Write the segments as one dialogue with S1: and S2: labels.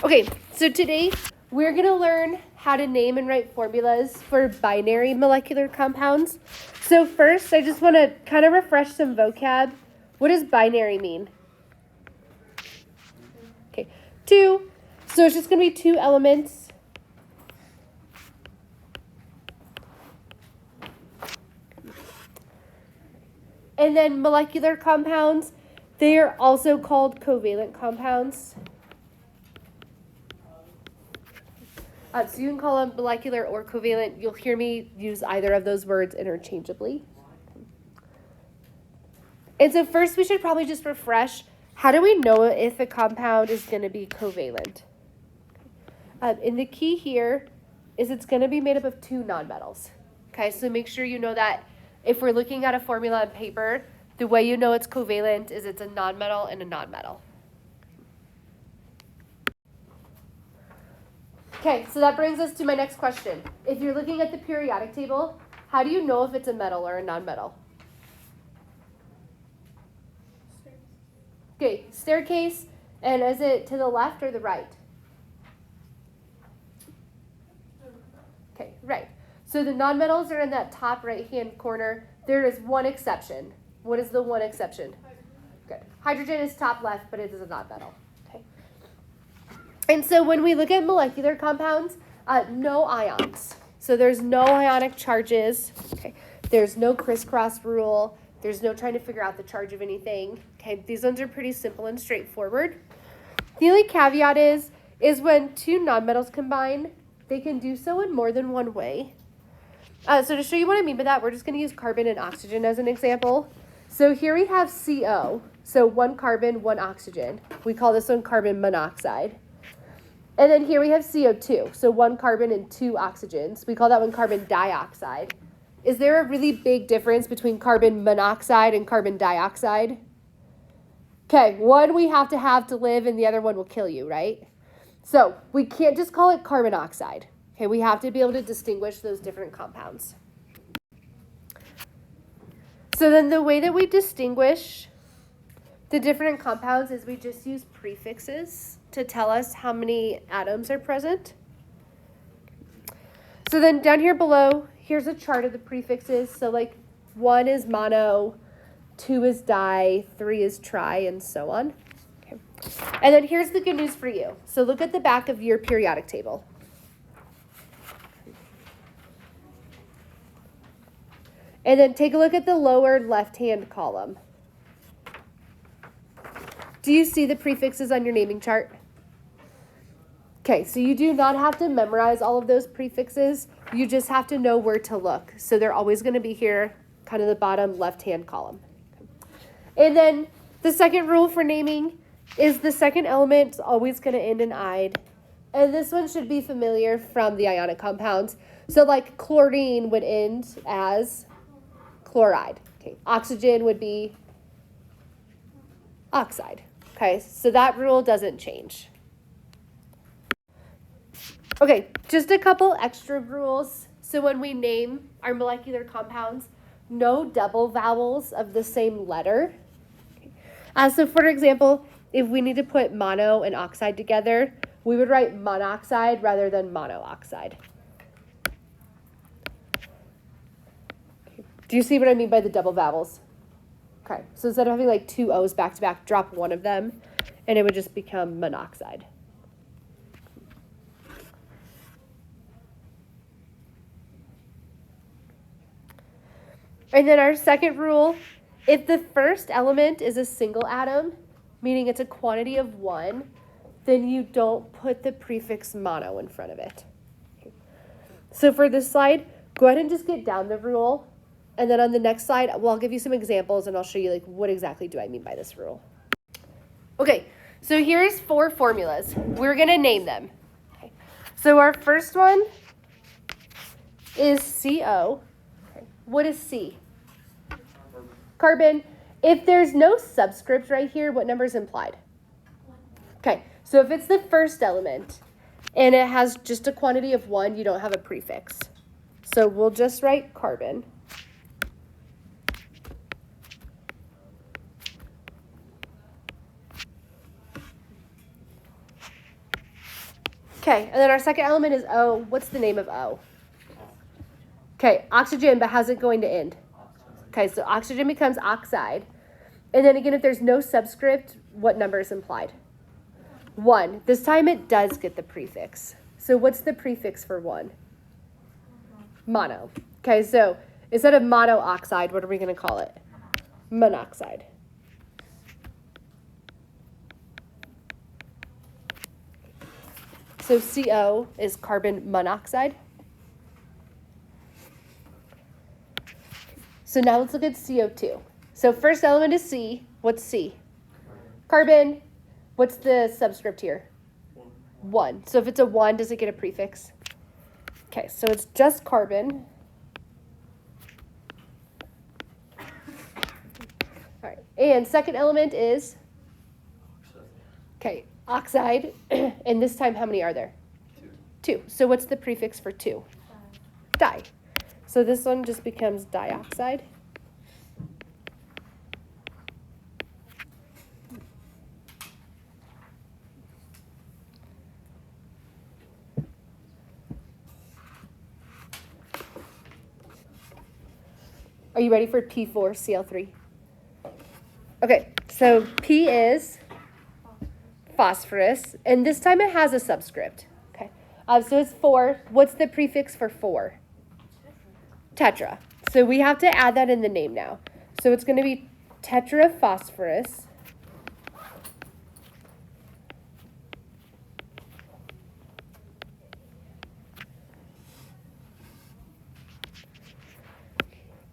S1: Okay, so today we're going to learn how to name and write formulas for binary molecular compounds. So first, I just want to kind of refresh some vocab. What does binary mean? Okay, 2. So it's just going to be 2 elements. And then molecular compounds, they are also called covalent compounds. So you can call them molecular or covalent. You'll hear me use either of those words interchangeably. And so first we should probably just refresh, how do we know if a compound is going to be covalent? And the key here is it's going to be made up of 2 nonmetals. Okay, so make sure you know that if we're looking at a formula on paper, the way you know it's covalent is it's a nonmetal and a nonmetal. Okay, so that brings us to my next question. If you're looking at the periodic table, how do you know if it's a metal or a nonmetal? Okay, staircase, and is it to the left or the right? Okay, right. So the nonmetals are in that top right-hand corner. There is one exception. What is the one exception? Good. Hydrogen is top left, but it is a nonmetal. Okay. And so when we look at molecular compounds, no ions. So there's no ionic charges. Okay. There's no crisscross rule. There's no trying to figure out the charge of anything. Okay. These ones are pretty simple and straightforward. The only caveat is when 2 nonmetals combine, they can do so in more than one way. So to show you what I mean by that, we're just going to use carbon and oxygen as an example. So here we have CO. So 1 carbon, 1 oxygen. We call this one carbon monoxide. And then here we have CO2, so 1 carbon and 2 oxygens. We call that one carbon dioxide. Is there a really big difference between carbon monoxide and carbon dioxide? Okay, one we have to live and the other one will kill you, right? So we can't just call it carbon oxide. Okay, we have to be able to distinguish those different compounds. So then the way that we distinguish the different compounds is we just use prefixes to tell us how many atoms are present. So then down here below, here's a chart of the prefixes. So like 1 is mono, 2 is di, 3 is tri, and so on. Okay. And then here's the good news for you. So look at the back of your periodic table. And then take a look at the lower left-hand column. Do you see the prefixes on your naming chart? Okay, so you do not have to memorize all of those prefixes. You just have to know where to look. So they're always going to be here, kind of the bottom left-hand column. And then the second rule for naming is the second element is always going to end in "ide." And this one should be familiar from the ionic compounds. So like chlorine would end as chloride. Okay, oxygen would be oxide. Okay, so that rule doesn't change. Okay, just a couple extra rules. So when we name our molecular compounds, no double vowels of the same letter. Okay. So for example, if we need to put mono and oxide together, we would write monoxide rather than monooxide. Okay. Do you see what I mean by the double vowels? Okay, so instead of having like 2 O's back to back, drop one of them, and it would just become monoxide. And then our second rule, if the first element is a single atom, meaning it's a quantity of 1, then you don't put the prefix mono in front of it. Okay. So for this slide, go ahead and just get down the rule. And then on the next slide, well, I'll give you some examples and I'll show you like what exactly do I mean by this rule. Okay, so here's 4 formulas. We're going to name them. Okay. So our first one is CO. What is C? Carbon. If there's no subscript right here, what number is implied? Okay, so if it's the first element and it has just a quantity of 1, you don't have a prefix. So we'll just write carbon. Okay, and then our second element is O. What's the name of O? Okay, oxygen, but how's it going to end? Okay, so oxygen becomes oxide. And then again, if there's no subscript, what number is implied? 1. This time it does get the prefix. So what's the prefix for 1? Mono. Okay, so instead of monoxide, what are we going to call it? Monoxide. So CO is carbon monoxide. So now let's look at CO2. So first element is C. What's C? Carbon. What's the subscript here? 1. So if it's a 1, does it get a prefix? Okay, so it's just carbon. All right, and second element is? Okay, oxide. And this time, how many are there? 2. So what's the prefix for 2? Di. So this one just becomes dioxide. Are you ready for P4Cl3? Okay, so P is phosphorus, and this time it has a subscript. Okay, so it's 4. What's the prefix for 4? Tetra. So we have to add that in the name now. So it's going to be tetraphosphorus.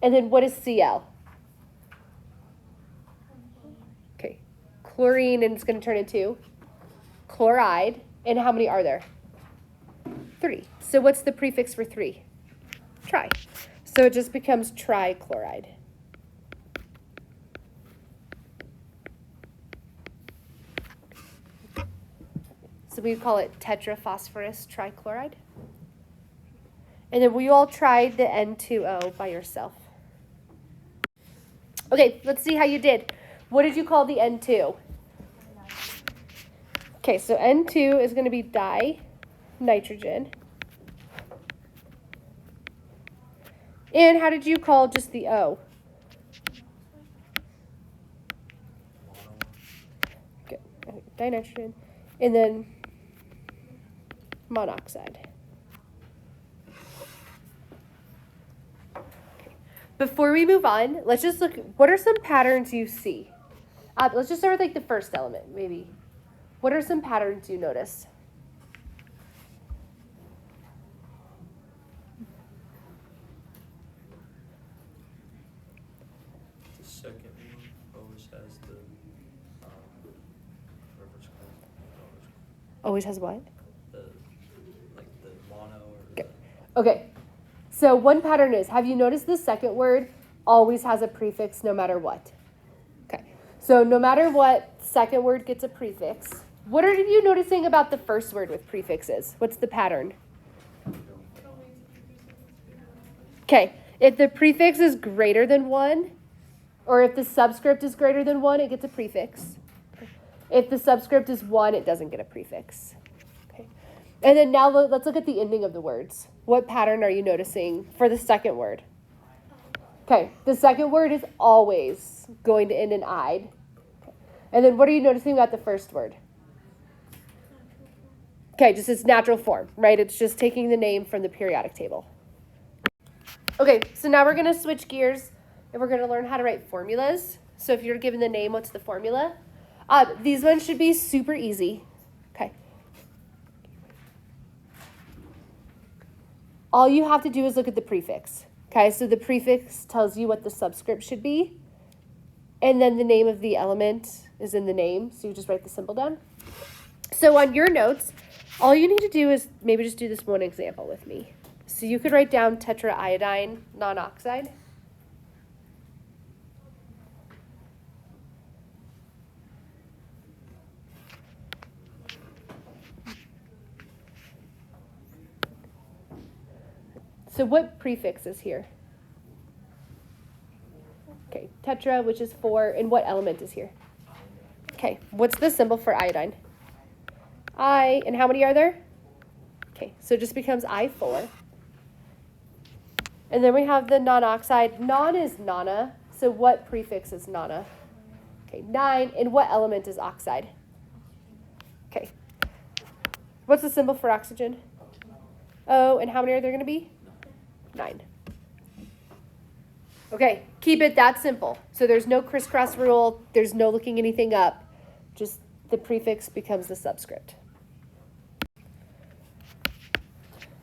S1: And then what is Cl? Okay, chlorine, and it's going to turn into chloride. And how many are there? 3. So what's the prefix for 3? Tri. So it just becomes trichloride. So we call it tetraphosphorus trichloride. And then we all tried the N2O by yourself. Okay, let's see how you did. What did you call the N2? Okay, so N2 is going to be dinitrogen. And how did you call just the O? Okay, dinitrogen. And then monoxide. Before we move on, let's just look, what are some patterns you see? Let's just start with like the first element, maybe. What are some patterns you notice?
S2: The second one always has the, whatever it's called.
S1: Always has what?
S2: The mono or
S1: Okay. Okay. So one pattern is, have you noticed the second word always has a prefix no matter what? Okay. So no matter what, second word gets a prefix. What are you noticing about the first word with prefixes? What's the pattern? Okay. If the prefix is greater than 1, or if the subscript is greater than 1, it gets a prefix. If the subscript is 1, it doesn't get a prefix. Okay. And then now let's look at the ending of the words. What pattern are you noticing for the second word? Okay, the second word is always going to end in "ide." And then what are you noticing about the first word? Okay, just its natural form, right? It's just taking the name from the periodic table. Okay, so now we're going to switch gears and we're going to learn how to write formulas. So if you're given the name, what's the formula? These ones should be super easy. Okay. All you have to do is look at the prefix. Okay, so the prefix tells you what the subscript should be. And then the name of the element is in the name. So you just write the symbol down. So on your notes, all you need to do is maybe just do this one example with me. So you could write down tetraiodine non-oxide. So what prefix is here? Okay, tetra, which is 4, and what element is here? Okay, what's the symbol for iodine? I, and how many are there? Okay, so it just becomes I4. And then we have the non-oxide. Non is nana. So what prefix is nana? Okay, 9. And what element is oxide? Okay. What's the symbol for oxygen? O. And how many are there going to be? 9. Okay, keep it that simple. So there's no crisscross rule. There's no looking anything up. Just the prefix becomes the subscript.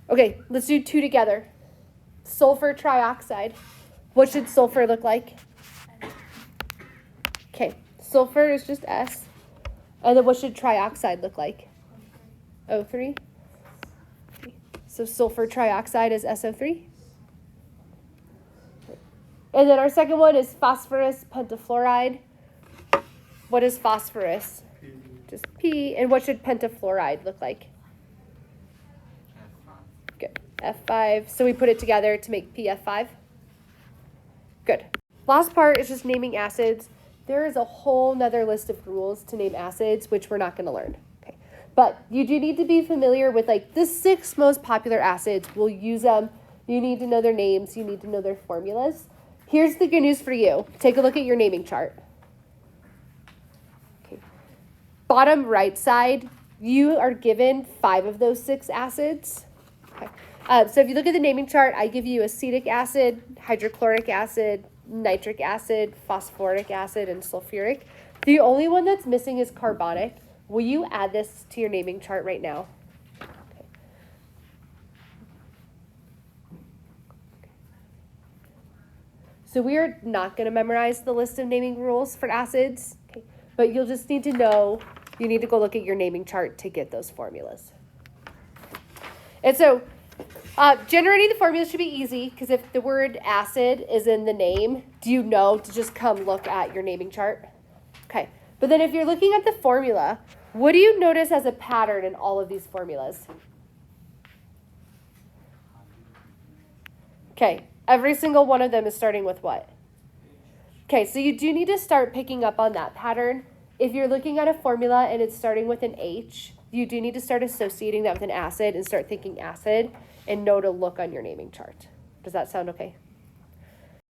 S1: Okay, let's do 2 together. Sulfur trioxide. What should sulfur look like? Okay, sulfur is just S. And then what should trioxide look like? O3. So sulfur trioxide is SO3. And then our second one is phosphorus pentafluoride. What is phosphorus? Just P. And what should pentafluoride look like? Good. F5. So we put it together to make PF5. Good. Last part is just naming acids. There is a whole nother list of rules to name acids, which we're not going to learn. Okay. But you do need to be familiar with like the 6 most popular acids. We'll use them. You need to know their names. You need to know their formulas. Here's the good news for you. Take a look at your naming chart. Okay. Bottom right side, you are given 5 of those 6 acids. Okay. So if you look at the naming chart, I give you acetic acid, hydrochloric acid, nitric acid, phosphoric acid, and sulfuric. The only one that's missing is carbonic. Will you add this to your naming chart right now? Okay. So we are not going to memorize the list of naming rules for acids, okay? But you'll just need to know, you need to go look at your naming chart to get those formulas. And so generating the formula should be easy because if the word acid is in the name, do you know to just come look at your naming chart? Okay, but then if you're looking at the formula, what do you notice as a pattern in all of these formulas? Okay, every single one of them is starting with what? Okay, so you do need to start picking up on that pattern. If you're looking at a formula and it's starting with an H, you do need to start associating that with an acid and start thinking acid and know to look on your naming chart. Does that sound okay?